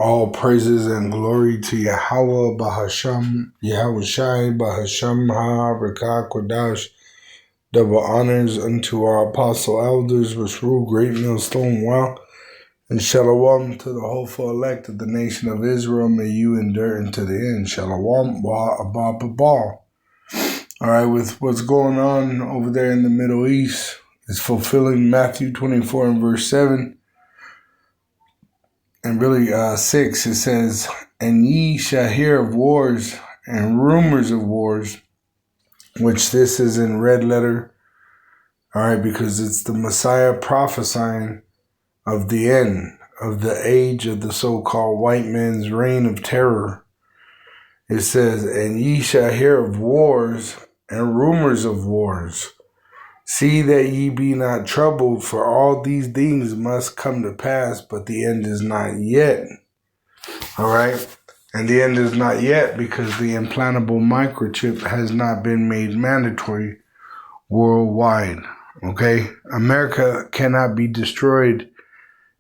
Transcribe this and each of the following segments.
All praises and glory to Yahweh Bahasham, Yahweh Shai Bahasham Ha Kodash. Double honors unto our apostle elders which rule Great Millstone Well, and shalom to the hopeful elect of the nation of Israel. May you endure unto the end. Shalom Ba Abba Babal. All right, with what's going on over there in the Middle East, it's fulfilling Matthew 24 and verse 7. And really 6, it says, "And ye shall hear of wars and rumors of wars," which this is in red letter, all right, because it's the Messiah prophesying of the end of the age of the so-called white man's reign of terror. It says, "And ye shall hear of wars and rumors of wars. See that ye be not troubled, for all these things must come to pass, but the end is not yet." All right. And the end is not yet because the implantable microchip has not been made mandatory worldwide. Okay. America cannot be destroyed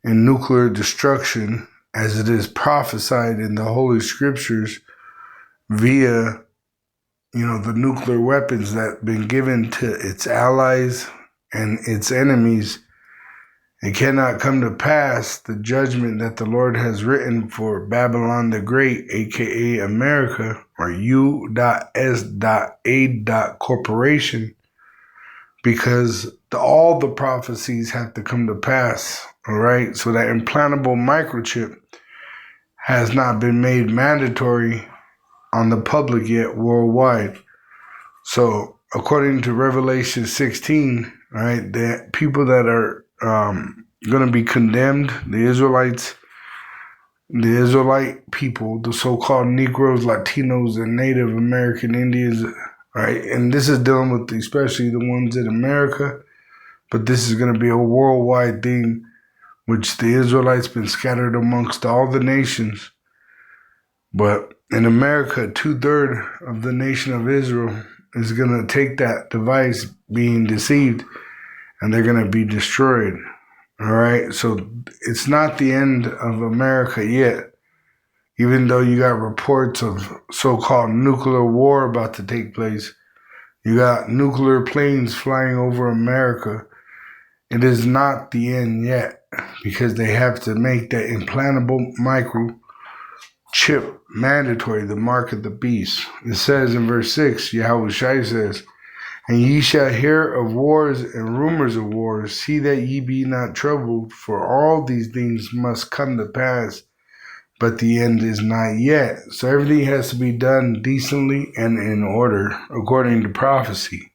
in nuclear destruction as it is prophesied in the Holy Scriptures via, the nuclear weapons that have been given to its allies and its enemies. It cannot come to pass the judgment that the Lord has written for Babylon the Great, aka America, or U.S.A. Corporation, because all the prophecies have to come to pass, all right? So that implantable microchip has not been made mandatory on the public yet worldwide. So according to Revelation 16, all right, the people that are going to be condemned, the Israelite people, the so-called Negroes, Latinos, and Native American Indians, right? And this is dealing with especially the ones in America, but this is going to be a worldwide thing, which the Israelites been scattered amongst all the nations. But in America, 2/3 of the nation of Israel is going to take that device being deceived, and they're going to be destroyed. All right. So it's not the end of America yet, even though you got reports of so-called nuclear war about to take place. You got nuclear planes flying over America. It is not the end yet because they have to make that implantable microchip mandatory, the mark of the beast. It says in verse 6, Yahweh Shai says, "And ye shall hear of wars and rumors of wars. See that ye be not troubled, for all these things must come to pass, but the end is not yet." So everything has to be done decently and in order, according to prophecy.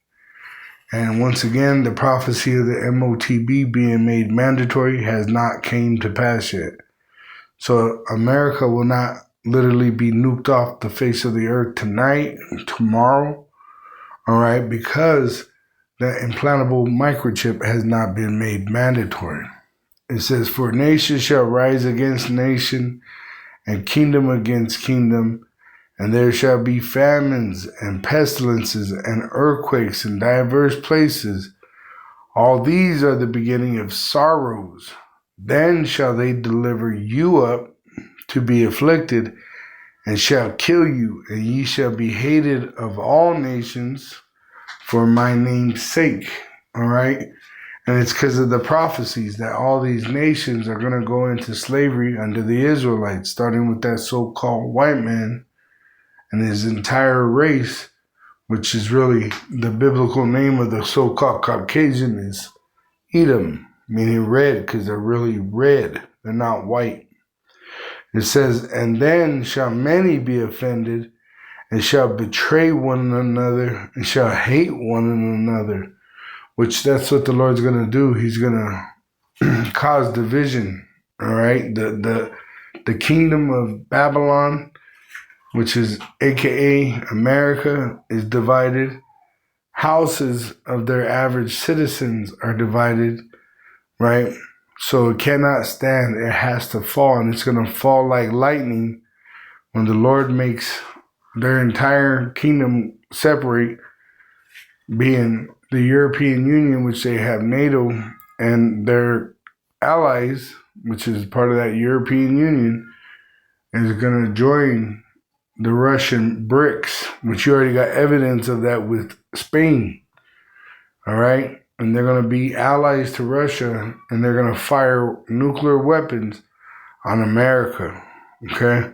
And once again, the prophecy of the MOTB being made mandatory has not came to pass yet. So America will not literally be nuked off the face of the earth tonight, tomorrow, all right, because that implantable microchip has not been made mandatory. It says, "For nation shall rise against nation, and kingdom against kingdom, and there shall be famines and pestilences and earthquakes in diverse places. All these are the beginning of sorrows. Then shall they deliver you up to be afflicted, and shall kill you, and ye shall be hated of all nations for my name's sake." All right. And it's because of the prophecies that all these nations are going to go into slavery under the Israelites, starting with that so-called white man and his entire race, which is really the biblical name of the so-called Caucasian is Edom, meaning red, because they're really red. They're not white. It says, "And then shall many be offended, and shall betray one another, and shall hate one another," which that's what the Lord's going to do. He's going to cause division, all right? The kingdom of Babylon, which is aka America, is divided. Houses of their average citizens are divided, right? So it cannot stand. It has to fall, and it's going to fall like lightning when the Lord makes their entire kingdom separate, being the European Union, which they have NATO, and their allies, which is part of that European Union, is going to join the Russian BRICS, which you already got evidence of that with Spain. All right? And they're going to be allies to Russia, and they're going to fire nuclear weapons on America. Okay?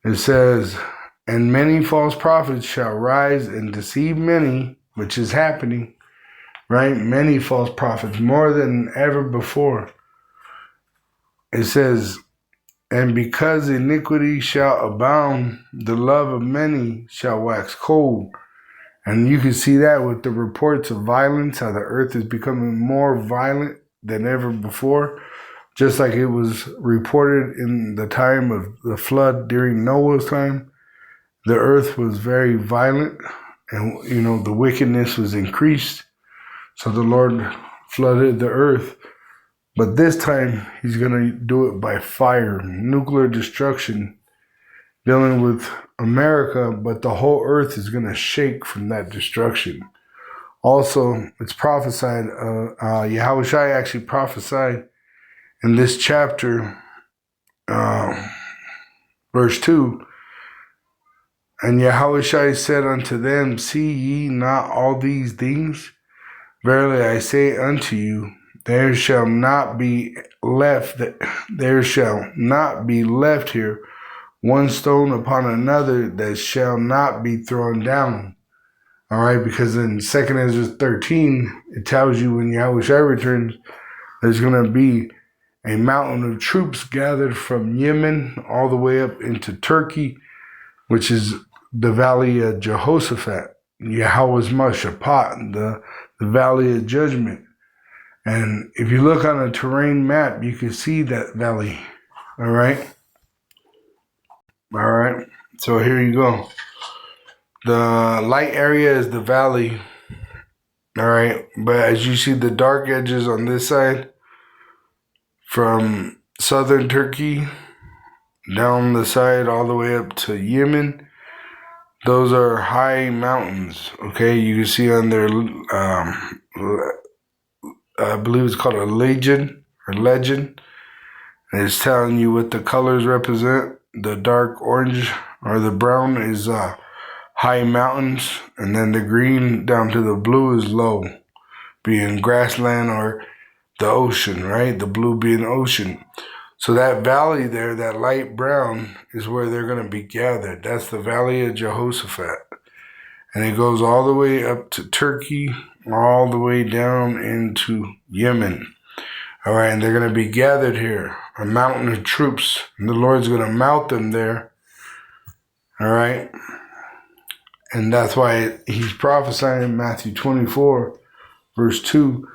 It says, and many false prophets shall rise and deceive many, which is happening, right? Many false prophets, more than ever before. It says, and because iniquity shall abound, the love of many shall wax cold. And you can see that with the reports of violence, how the earth is becoming more violent than ever before. Just like it was reported in the time of the flood during Noah's time. The earth was very violent, and the wickedness was increased. So the Lord flooded the earth. But this time, he's going to do it by fire, nuclear destruction, dealing with America, but the whole earth is going to shake from that destruction. Also, it's prophesied, Yahushua actually prophesied in this chapter, verse 2, and Yahushua said unto them, see ye not all these things? Verily I say unto you, there shall not be left here one stone upon another that shall not be thrown down. All right, because in 2 Ezra 13, it tells you when Yahushua returns, there's going to be a mountain of troops gathered from Yemen all the way up into Turkey, which is the valley of Jehoshaphat, Yahweh's Mashaphat, the valley of judgment. And if you look on a terrain map, you can see that valley. All right. So here you go. The light area is the valley. All right. But as you see the dark edges on this side, from southern Turkey down the side all the way up to Yemen, those are high mountains. Okay. You can see on there, I believe it's called a legend. And it's telling you what the colors represent. The dark orange or the brown is high mountains, and then the green down to the blue is low, being grassland or the ocean, right? The blue being ocean. So that valley there, that light brown, is where they're going to be gathered. That's the valley of Jehoshaphat. And it goes all the way up to Turkey, all the way down into Yemen. All right, and they're going to be gathered here, a mountain of troops, and the Lord's going to mount them there. All right, and that's why he's prophesying in Matthew 24, verse 2.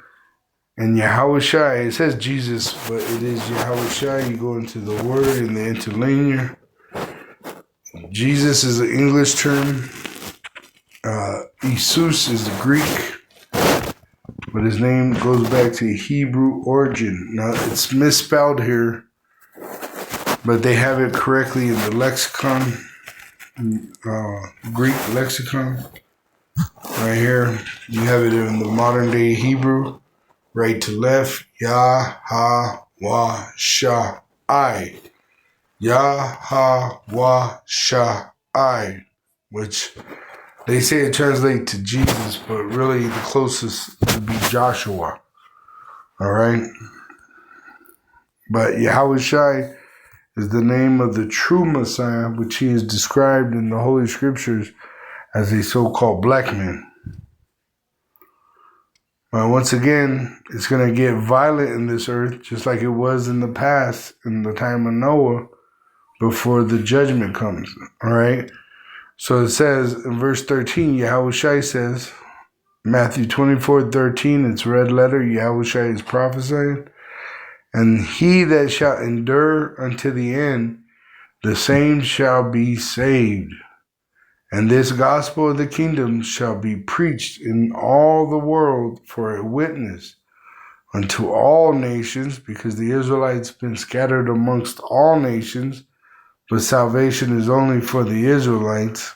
And Yahushua, it says Jesus, but it is Yahushua. You go into the word in the interlinear. Jesus is an English term. Jesus is the Greek. But his name goes back to Hebrew origin. Now, it's misspelled here, but they have it correctly in the lexicon, Greek lexicon. Right here, you have it in the modern day Hebrew, right to left, Yahweh Shai. Yahweh Shai, which they say it translates to Jesus, but really the closest would be Joshua. All right? But Yahushua is the name of the true Messiah, which he is described in the Holy Scriptures as a so-called black man. But once again, it's going to get violent in this earth, just like it was in the past, in the time of Noah, before the judgment comes. All right? So it says in verse 13, Yahushua says, Matthew 24:13, it's red letter, Yahushua is prophesying, and he that shall endure unto the end, the same shall be saved. And this gospel of the kingdom shall be preached in all the world for a witness unto all nations, because the Israelites have been scattered amongst all nations, but salvation is only for the Israelites.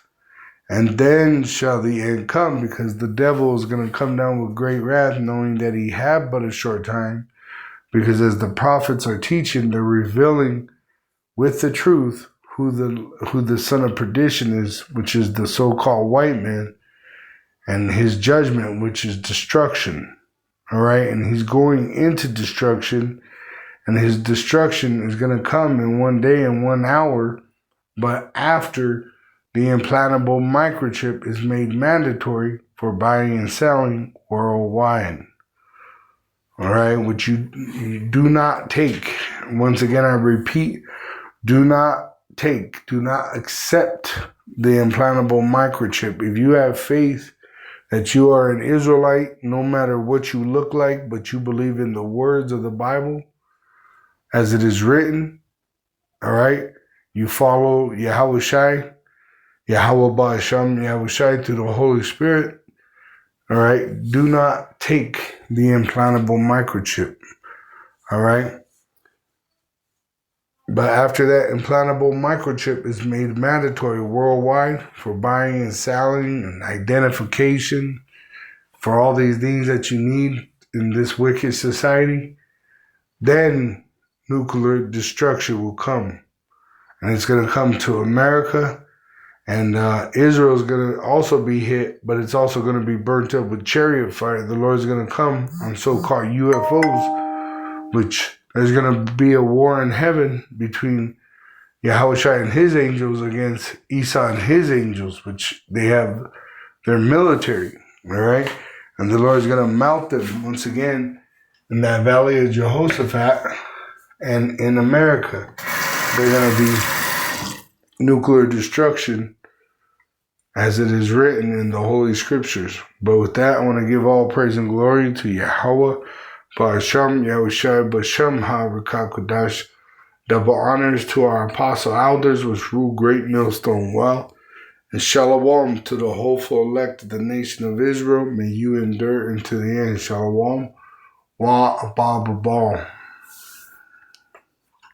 And then shall the end come, because the devil is going to come down with great wrath, knowing that he had but a short time. Because as the prophets are teaching, they're revealing with the truth who the son of perdition is, which is the so-called white man, and his judgment, which is destruction. All right, and he's going into destruction, and his destruction is going to come in one day and 1 hour, but after the implantable microchip is made mandatory for buying and selling worldwide. All right, which you do not take. Once again, I repeat, do not accept the implantable microchip. If you have faith that you are an Israelite, no matter what you look like, but you believe in the words of the Bible as it is written, all right, you follow Yahushai, Yahweh Ba'asham, Yahushai through the Holy Spirit, all right, do not take the implantable microchip, all right? But after that implantable microchip is made mandatory worldwide for buying and selling and identification, for all these things that you need in this wicked society, then nuclear destruction will come. And it's going to come to America, and Israel is going to also be hit, but it's also going to be burnt up with chariot fire. The Lord is going to come on so-called UFOs, which there's going to be a war in heaven between Yahushua and his angels against Esau and his angels, which they have their military, all right? And the Lord is going to melt them once again in that valley of Jehoshaphat and in America. They're going to be nuclear destruction as it is written in the Holy Scriptures. But with that, I want to give all praise and glory to Yahweh, Ba'asham, Yahushua, Ba'asham, HaRakakodash. Double honors to our apostle elders, which rule Great Millstone well. And shalom to the hopeful elect of the nation of Israel. May you endure into the end. Shalom. Wa Abba Babal.